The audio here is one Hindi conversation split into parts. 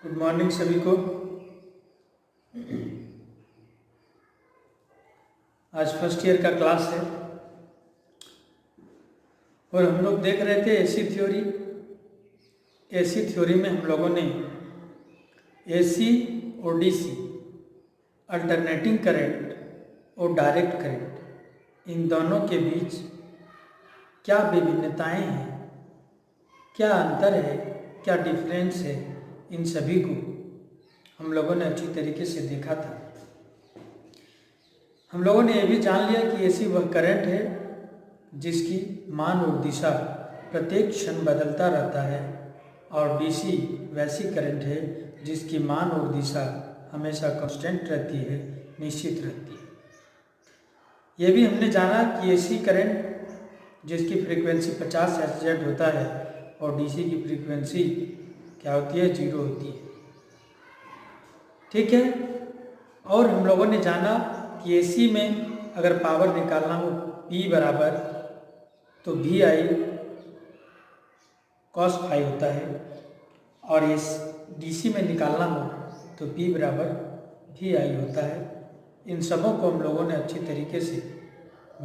गुड मॉर्निंग सभी को। आज फर्स्ट ईयर का क्लास है और हम लोग देख रहे थे एसी थ्योरी। एसी थ्योरी में हम लोगों ने एसी और डीसी, अल्टरनेटिंग करंट और डायरेक्ट करंट, इन दोनों के बीच क्या विभिन्नताएं हैं, क्या अंतर है, क्या डिफरेंस है, इन सभी को हम लोगों ने अच्छी तरीके से देखा था। हम लोगों ने यह भी जान लिया कि एसी वह करंट है जिसकी मान और दिशा प्रत्येक क्षण बदलता रहता है और डीसी वैसी करंट है जिसकी मान और दिशा हमेशा कांस्टेंट रहती है, निश्चित रहती है। यह भी हमने जाना कि एसी करंट जिसकी फ्रीक्वेंसी 50 Hz होता है और डीसी की फ्रीक्वेंसी क्या होती है, 0 होती है। ठीक है। और हम लोगों ने जाना कि एसी में अगर पावर निकालना हो P बराबर तो VI cos फाई होता है और इस डीसी में निकालना हो तो P बराबर VI होता है। इन सबों को हम लोगों ने अच्छी तरीके से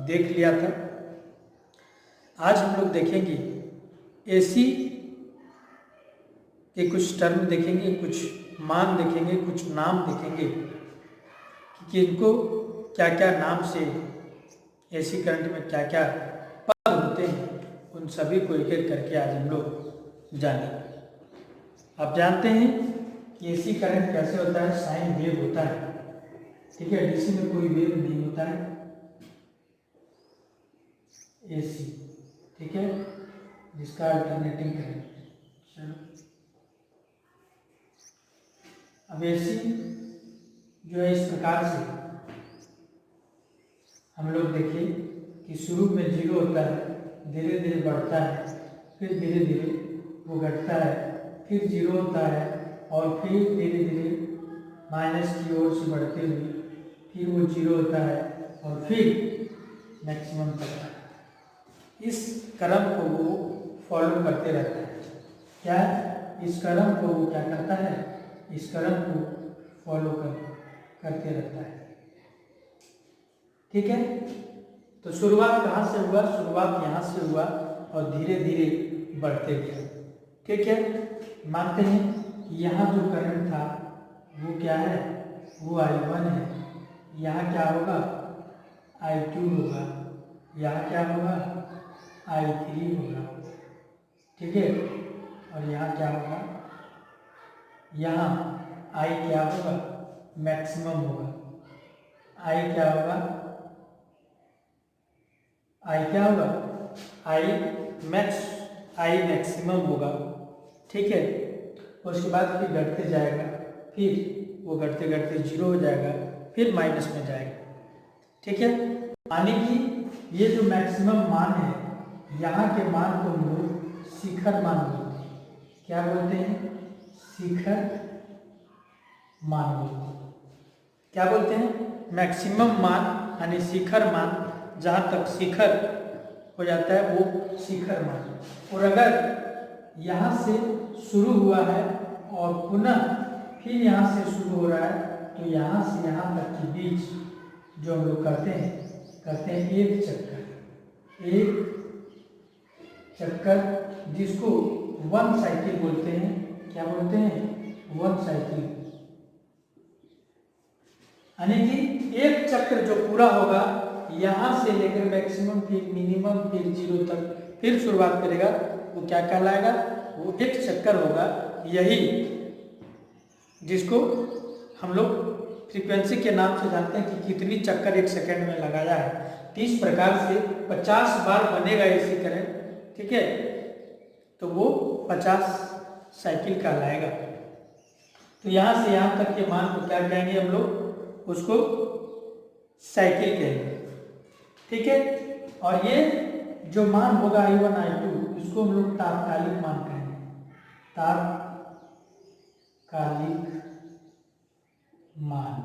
देख लिया था। आज हम लोग देखेंगे एसी के कुछ टर्म देखेंगे, कुछ मान देखेंगे, कुछ नाम देखेंगे कि इनको क्या क्या नाम से एसी करंट में क्या क्या पद होते हैं, उन सभी को एक एक करके आज हम लोग जानेंगे। आप जानते हैं कि एसी करंट कैसे होता है, साइन वेव होता है। ठीक है, डीसी में कोई वेव नहीं होता है, एसी। ठीक है, जिसका अल्टरनेटिंग करंट। चलो, अब एसी जो है इस प्रकार से हम लोग देखें कि शुरू में 0 होता है, धीरे धीरे बढ़ता है, फिर धीरे धीरे वो घटता है, फिर 0 होता है और फिर धीरे धीरे माइनस की ओर से बढ़ते हुए फिर वो 0 होता है और फिर मैक्सिमम करता है। इस क्रम को वो फॉलो करते रहता है। क्या, इस क्रम को वो क्या करता है, इस क्रम को फॉलो करते रहता है। ठीक है, तो शुरुआत कहाँ से हुआ, शुरुआत यहाँ से हुआ और धीरे धीरे बढ़ते गया। ठीक है, मानते हैं यहाँ जो करंट था वो क्या है, वो I1 है। यहाँ क्या होगा, I2 होगा, यहाँ क्या होगा, I3 होगा। ठीक है, और यहाँ क्या होगा, यहाँ I क्या होगा, मैक्सिमम होगा। I क्या होगा, I क्या होगा, I मैक्सिमम होगा। ठीक है, उसके बाद फिर घटते जाएगा, फिर वो घटते घटते 0 हो जाएगा, फिर माइनस में जाएगा। ठीक है, यानी कि ये जो मैक्सिमम मान है, यहाँ के मान को हम लोग शिखर मान बोलते हैं। क्या बोलते हैं, शिखर मान बोलते हैं। क्या बोलते हैं, मैक्सिमम मान यानी शिखर मान। जहाँ तक शिखर हो जाता है वो शिखर मान। और अगर यहाँ से शुरू हुआ है और पुनः फिर यहाँ से शुरू हो रहा है तो यहाँ से यहाँ तक के बीच जो हम लोग करते हैं एक चक्कर, जिसको 1 साइकिल बोलते हैं। क्या बोलते हैं, 1 साइकिल। यानी कि एक चक्र जो पूरा होगा, यहाँ से लेकर मैक्सिमम, फिर मिनिमम, फिर 0 तक फिर शुरुआत करेगा, वो क्या कहलाएगा, वो एक चक्कर होगा। यही जिसको हम लोग फ्रीक्वेंसी के नाम से जानते हैं कि कितनी चक्कर 1 सेकंड में लगाया है। तो इस प्रकार से 50 बार बनेगा एसी करंट। ठीक है, तो वो 50 साइकिल कहलाएगा। तो यहाँ से यहाँ तक के मान को क्या कहेंगे हम लोग, उसको साइकिल कहेंगे। ठीक है, और ये जो मान होगा I1 I2, इसको हम लोग तात्कालिक मान कहेंगे, तात्कालिक मान,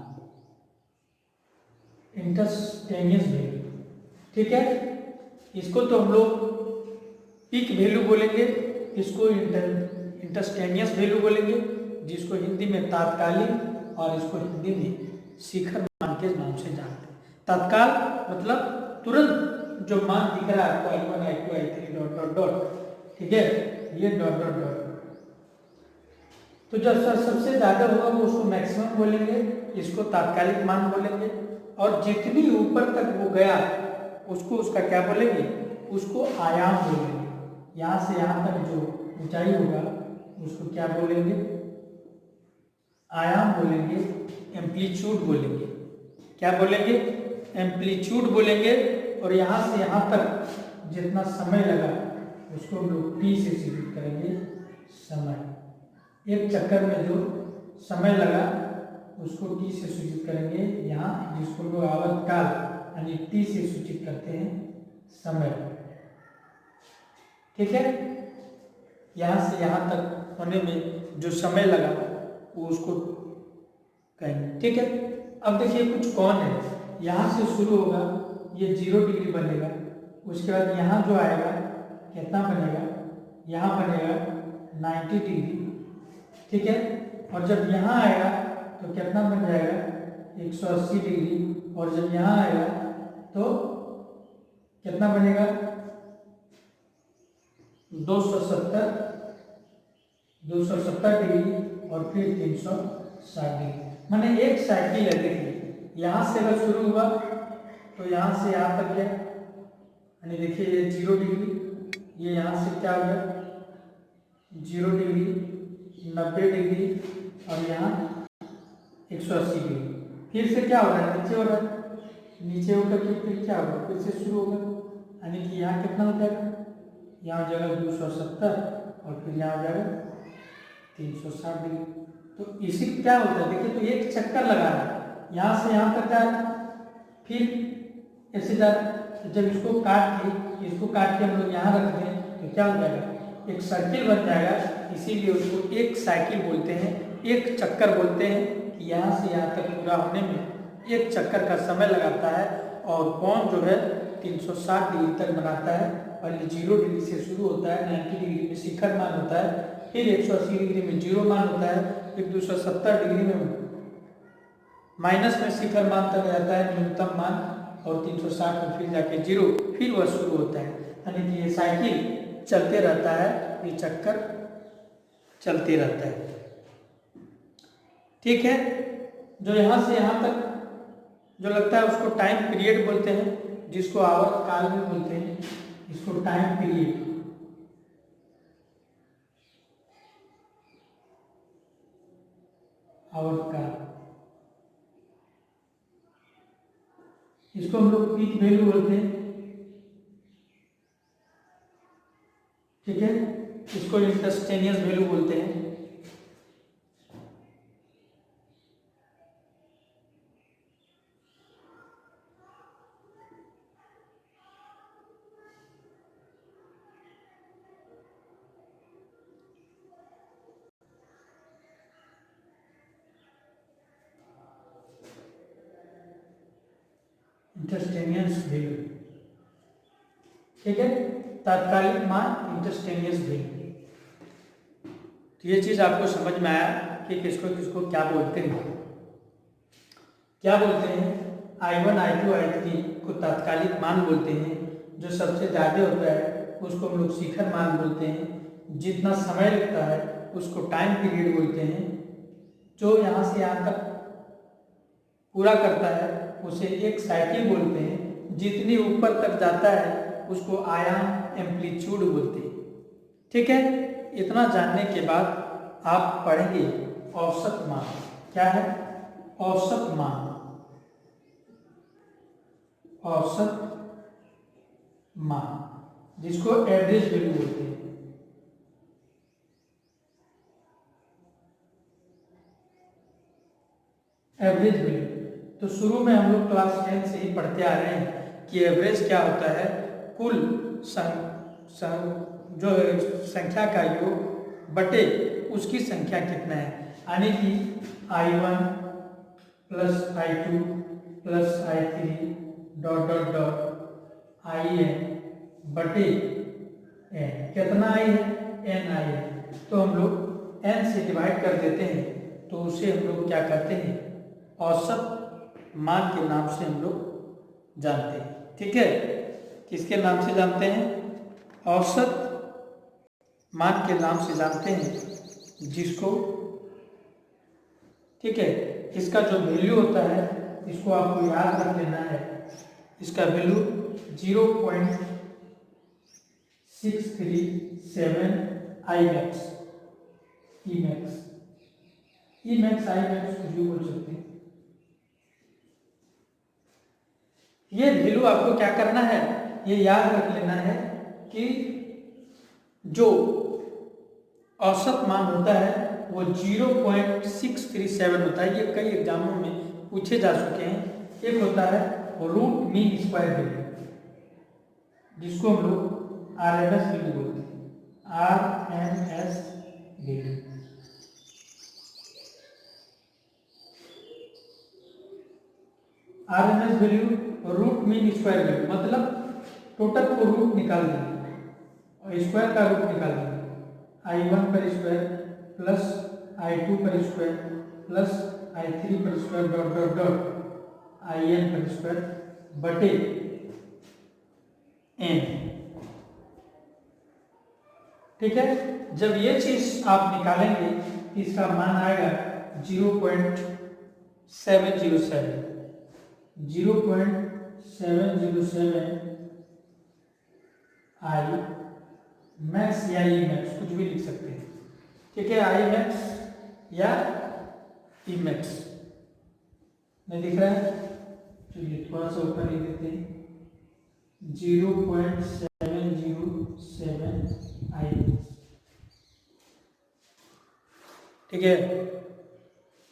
इंस्टेंटेनियस वैल्यू। ठीक है, इसको तो हम लोग पीक वैल्यू बोलेंगे, इसको इंस्टेंटेनियस वैल्यू बोलेंगे, जिसको हिंदी में तात्कालिक और इसको हिंदी में शिखर मान के नाम से जानते हैं। तत्काल मतलब तुरंत जो मान दिख रहा है आपको I1 I2 I3 dot dot dot, ठीक है, ये डॉट डॉट डॉट, तो जो सबसे ज्यादा होगा वो उसको मैक्सिमम बोलेंगे, इसको तात्कालिक मान बोलेंगे, और जितनी ऊपर तक वो गया उसको उसका क्या बोलेंगे, उसको आयाम बोलेंगे। यहाँ से यहाँ तक जो ऊंचाई होगा उसको क्या बोलेंगे, आयाम बोलेंगे, एम्पलीट्यूड बोलेंगे। क्या बोलेंगे, एम्पलीट्यूड बोलेंगे। और यहाँ से यहाँ तक जितना समय लगा उसको हम लोग टी से सूचित करेंगे, समय। एक चक्कर में जो समय लगा उसको टी से सूचित करेंगे, यहाँ जिसको लोग आवर्तकाल यानी टी से सूचित करते हैं, समय। ठीक है, यहाँ से यहाँ तक होने में जो समय लगा वो उसको कहेंगे। ठीक है, अब देखिए कुछ कौन है, यहाँ से शुरू होगा, ये 0 डिग्री बनेगा, उसके बाद यहाँ जो आएगा कितना बनेगा, यहाँ बनेगा 90 डिग्री। ठीक है, और जब यहाँ आएगा तो कितना बन जाएगा 180 डिग्री, और जब यहाँ आएगा तो कितना बनेगा 270 डिग्री, और फिर 360 डिग्री। माने एक साइकिल है। देखिए यहाँ से अगर शुरू हुआ तो यहाँ से यहाँ तक गया, यानी देखिए ये 0 डिग्री, ये यहाँ से क्या हो गया 0 डिग्री, 90 डिग्री, और यहाँ 180 डिग्री। फिर से क्या हो रहा है, नीचे हो रहा है, नीचे होकर के फिर क्या होगा, फिर से शुरू होगा, यानी कि यहाँ कितना हो जाएगा, यहाँ हो जाएगा 270, और फिर यहाँ हो जाएगा 360 डिग्री। तो इसी क्या होता है, देखिए तो एक चक्कर लगा रहा है, यहाँ से यहाँ तक जाए, फिर ऐसे जाए। जब इसको काट के हम लोग यहाँ रख दें तो क्या हो जाएगा, एक सर्किल बन जाएगा। इसीलिए उसको एक साइकिल बोलते हैं, एक चक्कर बोलते हैं, कि यहाँ से यहाँ तक पूरा होने में एक चक्कर का समय लगाता है। और कौन जो है 360 डिग्री तक बनाता है। पहले 0 डिग्री से शुरू होता है, 90 डिग्री में शिखर मान होता है, फिर 180 डिग्री में 0 मान होता है, फिर 270 डिग्री में माइनस में शिखर मान तक रहता है न्यूनतम मान, और 360 में फिर जाके 0, फिर वह शुरू होता है। यानी कि ये साइकिल चलते रहता है, ये चक्कर चलते रहता है। ठीक है, जो यहाँ से यहाँ तक जो लगता है उसको टाइम पीरियड बोलते हैं, जिसको आवर्तकाल भी बोलते हैं, इसको टाइम पीरियड। आवर्तकाल, इसको हम लोग पीक वैल्यू बोलते हैं। ठीक है, इसको इंस्टेंटेनियस वैल्यू बोलते हैं। इंस्टेंटेनियस वैल्यू, ठीक है, तात्कालिक मान, इंस्टेंटेनियस वैल्यू। तो ये चीज आपको समझ में आया कि किसको किसको क्या बोलते हैं। क्या बोलते हैं, I1 I2 I3 को तात्कालिक मान बोलते हैं, जो सबसे ज़्यादा होता है उसको हम लोग शिखर मान बोलते हैं, जितना समय लगता है उसको टाइम पीरियड बोलते हैं, जो यहाँ से यहाँ तक पूरा करता है उसे एक साइकिल बोलते हैं, जितनी ऊपर तक जाता है उसको आयाम एम्पलीट्यूड बोलते हैं। ठीक है, इतना जानने के बाद आप पढ़ेंगे औसत मान। क्या है, औसत मान, औसत मान, जिसको एवरेज वैल्यू बोलते हैं। एवरेज वैल्यू तो शुरू में हम लोग क्लास 10 से ही पढ़ते आ रहे हैं कि एवरेज क्या होता है, कुल जो संख्या का योग बटे उसकी संख्या कितना है, यानी कि I1 plus I2 plus I3 dot dot dot IN बटे n, कितना आई है, n आई है। तो हम लोग n से डिवाइड कर देते हैं तो उसे हम लोग क्या करते हैं, औसत मान के नाम से हम लोग जानते हैं। ठीक है, किसके नाम से जानते हैं, औसत मान के नाम से जानते हैं, जिसको, ठीक है, इसका जो वैल्यू होता है इसको आपको याद रख लेना है। इसका value 0.637 Imax, Emax, Emax, Imax कुछ भी बोल सकते हैं। ये वैल्यू आपको क्या करना है, ये याद रख लेना है कि जो औसत मान होता है वो 0.637 होता है। ये कई एग्जामों में पूछे जा चुके हैं। एक होता है रूट मीन स्क्वायर वैल्यू, जिसको हम लोग RMS वैल्यू बोलते हैं, RMS value. RMS value root mean square value, मतलब टोटल को रूट निकाल देंगे और स्क्वायर का रूट निकाल देंगे। I1 पर स्क्वायर प्लस I2 पर स्क्वायर प्लस I3 पर square dot dot dot IN पर स्क्वायर बटे n। ठीक है, जब ये चीज आप निकालेंगे इसका मान आएगा 0.707 I मैक्स या ई मैक्स कुछ भी लिख सकते हैं। ठीक है, आई मैक्स या ई मैक्स नहीं दिख रहा है, चलिए थोड़ा सा ऊपर लिख देते हैं 0.707 आई। ठीक है,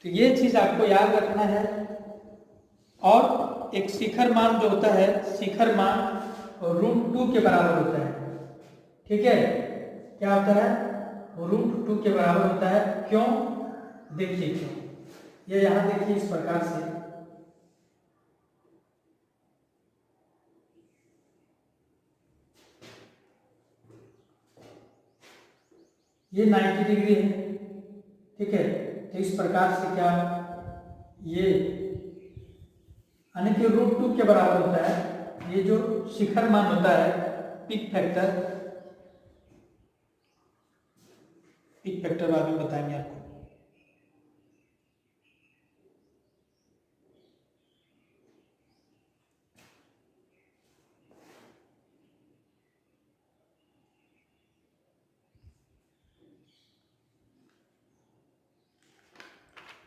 तो ये चीज आपको याद रखना है। और एक शिखर मान जो होता है, शिखर मान √2 के बराबर होता है। ठीक है, क्या होता है, √2 के बराबर होता है। क्यों, देखिए क्यों, ये यहां देखिए इस प्रकार से, ये 90 डिग्री है। ठीक है, तो इस प्रकार से क्या, ये यानी कि √2 के बराबर होता है। ये जो शिखर मान होता है, पीक फैक्टर, पीक फैक्टर बाद में बताएंगे आपको।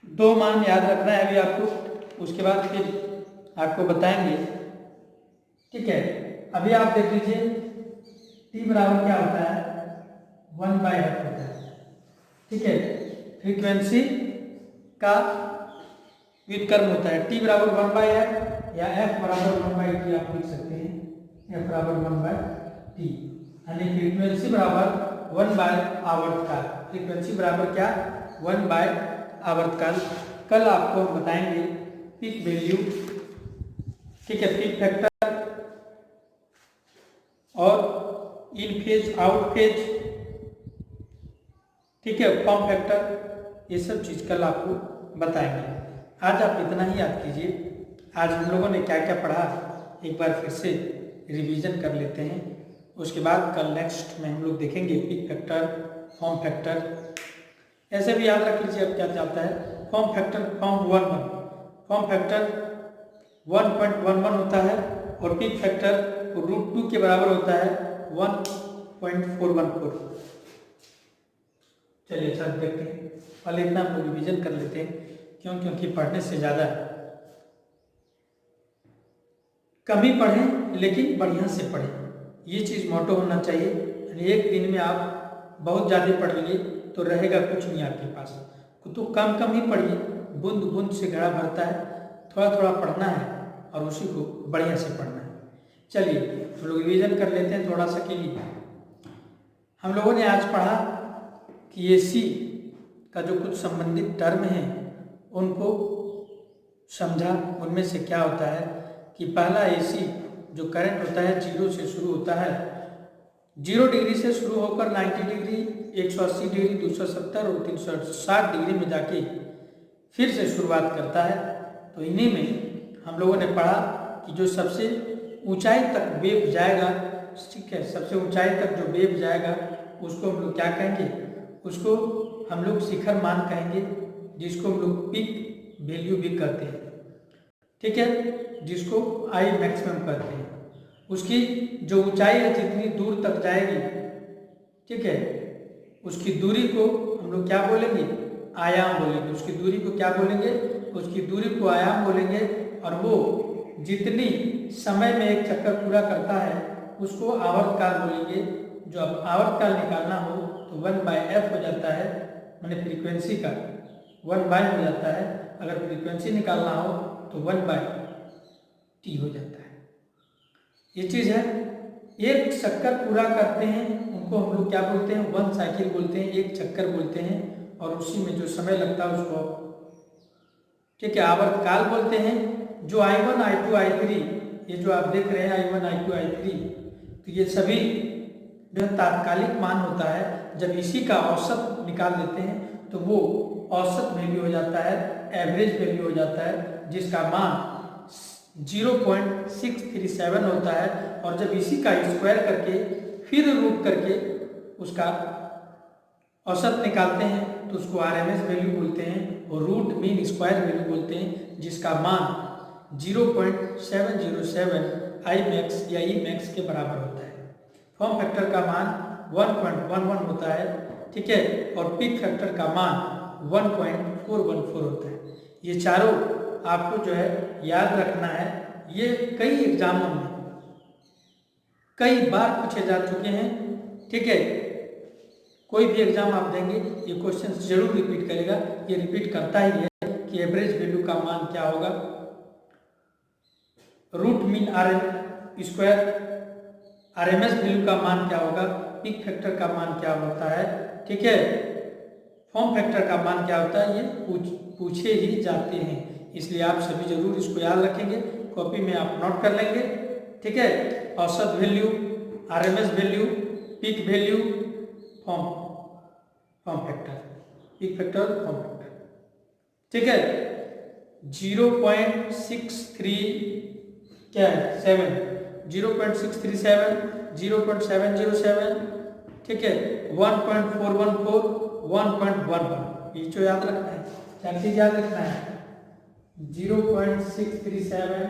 दो मान याद रखना है अभी आपको, उसके बाद फिर आपको बताएंगे। ठीक है, अभी आप देख लीजिए t बराबर क्या होता है, 1/f होता है। ठीक है, फ्रीक्वेंसी का व्युत्क्रम होता है। t बराबर 1/f या f बराबर 1/t आप लिख सकते हैं, f बराबर 1/t, यानी फ्रीक्वेंसी बराबर 1/आवर्तकाल। फ्रीक्वेंसी बराबर क्या, 1/आवर्तकाल। कल आपको हम बताएंगे पीक वैल्यू, ठीक है, पीक फैक्टर और इन फेज आउट फेज, ठीक है, फॉर्म फैक्टर, ये सब चीज कल आपको बताएंगे। आज आप इतना ही याद कीजिए। आज हम लोगों ने क्या क्या पढ़ा एक बार फिर से रिवीजन कर लेते हैं। उसके बाद कल नेक्स्ट में हम लोग देखेंगे पीक फैक्टर, फॉर्म फैक्टर। ऐसे भी याद रख लीजिए अब क्या चाहता है, फॉर्म फैक्टर फॉर्म फैक्टर 1.11 होता है और पीक फैक्टर √2 के बराबर होता है 1.414। चलिए अच्छा देखते हैं, पहले इतना हम लोग रिविजन कर लेते हैं। क्योंकि पढ़ने से ज़्यादा कम ही पढ़ें लेकिन बढ़िया से पढ़ें, ये चीज़ मोटो होना चाहिए। यानी एक दिन में आप बहुत ज़्यादा पढ़ लिए तो रहेगा कुछ नहीं आपके पास, तो कम ही पढ़िए। बूंद बूंद से घड़ा भरता है, थोड़ा थोड़ा पढ़ना है और उसी को बढ़िया से पढ़ना है। चलिए हम लोग रिविजन कर लेते हैं थोड़ा सा के लिए। हम लोगों ने आज पढ़ा कि AC का जो कुछ संबंधित टर्म हैं उनको समझा। उनमें से क्या होता है कि पहला AC जो करंट होता है 0 से शुरू होता है 0 डिग्री से शुरू होकर 90 डिग्री, 180 डिग्री, 270 और 360 डिग्री में जाके फिर से शुरुआत करता है। तो इन्हीं में हम लोगों ने पढ़ा कि जो सबसे ऊंचाई तक वेव जाएगा, ठीक है, सबसे ऊंचाई तक जो वेव जाएगा उसको हम लोग क्या कहेंगे, उसको हम लोग शिखर मान कहेंगे, जिसको हम लोग पीक वैल्यू भी कहते हैं, ठीक है, जिसको आई मैक्सिमम कहते हैं। उसकी जो ऊंचाई है जितनी दूर तक जाएगी, ठीक है, उसकी दूरी को हम लोग क्या बोलेंगे, आयाम बोलेंगे। उसकी दूरी को क्या बोलेंगे, उसकी दूरी को आयाम बोलेंगे। और वो जितनी समय में एक चक्कर पूरा करता है उसको आवर्तकाल बोलेंगे। जो अब आवर्तकाल निकालना हो तो 1/f हो जाता है, मैंने फ्रीक्वेंसी का 1/, हो जाता है। अगर फ्रीक्वेंसी निकालना हो तो 1/t हो जाता है। ये चीज़ है। एक चक्कर पूरा करते हैं उनको हम लोग क्या बोलते हैं, 1 साइकिल बोलते हैं, एक चक्कर बोलते हैं। और उसी में जो समय लगता है उसको, ठीक है, आवर्तकाल बोलते हैं। जो I1, I2, I3, ये जो आप देख रहे हैं I1, I2, I3, तो ये सभी जो तात्कालिक मान होता है। जब इसी का औसत निकाल देते हैं तो वो औसत वैल्यू हो जाता है, एवरेज वैल्यू हो जाता है, जिसका मान 0.637 होता है। और जब इसी का स्क्वायर करके फिर रूट करके उसका औसत निकालते हैं तो उसको RMS वैल्यू बोलते हैं और रूट मीन स्क्वायर वैल्यू बोलते हैं, जिसका मान 0.707 Imax या Emax के बराबर होता है। फॉर्म फैक्टर का मान 1.11 होता है, ठीक है, और पीक फैक्टर का मान 1.414 होता है। ये चारों आपको जो है याद रखना है। ये कई एग्जामों में कई बार पूछे जा चुके हैं, ठीक है। कोई भी एग्जाम आप देंगे ये क्वेश्चन जरूर रिपीट करेगा, ये रिपीट करता ही है कि एवरेज वैल्यू का मान क्या होगा, root mean square RMS value का मान क्या होगा, पीक फैक्टर का मान क्या होता है, ठीक है, फॉर्म फैक्टर का मान क्या होता है, ये पूछे ही जाते हैं। इसलिए आप सभी जरूर इसको याद रखेंगे, कॉपी में आप नोट कर लेंगे, ठीक है। औसत value, RMS value, peak value, form factor, peak factor, form factor, ठीक है। 0.63 क्या है 7, 0.637, 0.707, ठीक है, 1.414, 1.11, ये जो याद रखना है, क्या चीज याद रखना है, 0.637,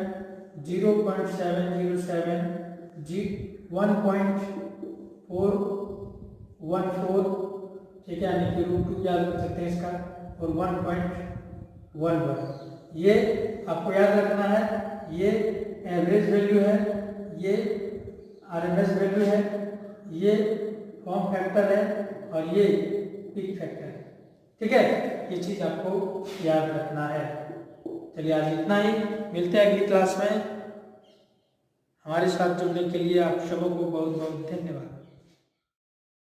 0.707, 1.414, ठीक है, यानी कि रूट 2 याद कर सकते हैं इसका, और 1.11, ये आपको याद रखना है। ये एवरेज वैल्यू है, ये RMS वैल्यू है, ये फॉर्म फैक्टर है और ये पीक फैक्टर है, ठीक है। ये चीज आपको याद रखना है। चलिए आज इतना ही, मिलते हैं अगली क्लास में। हमारे साथ जुड़ने के लिए आप सबों को बहुत बहुत धन्यवाद।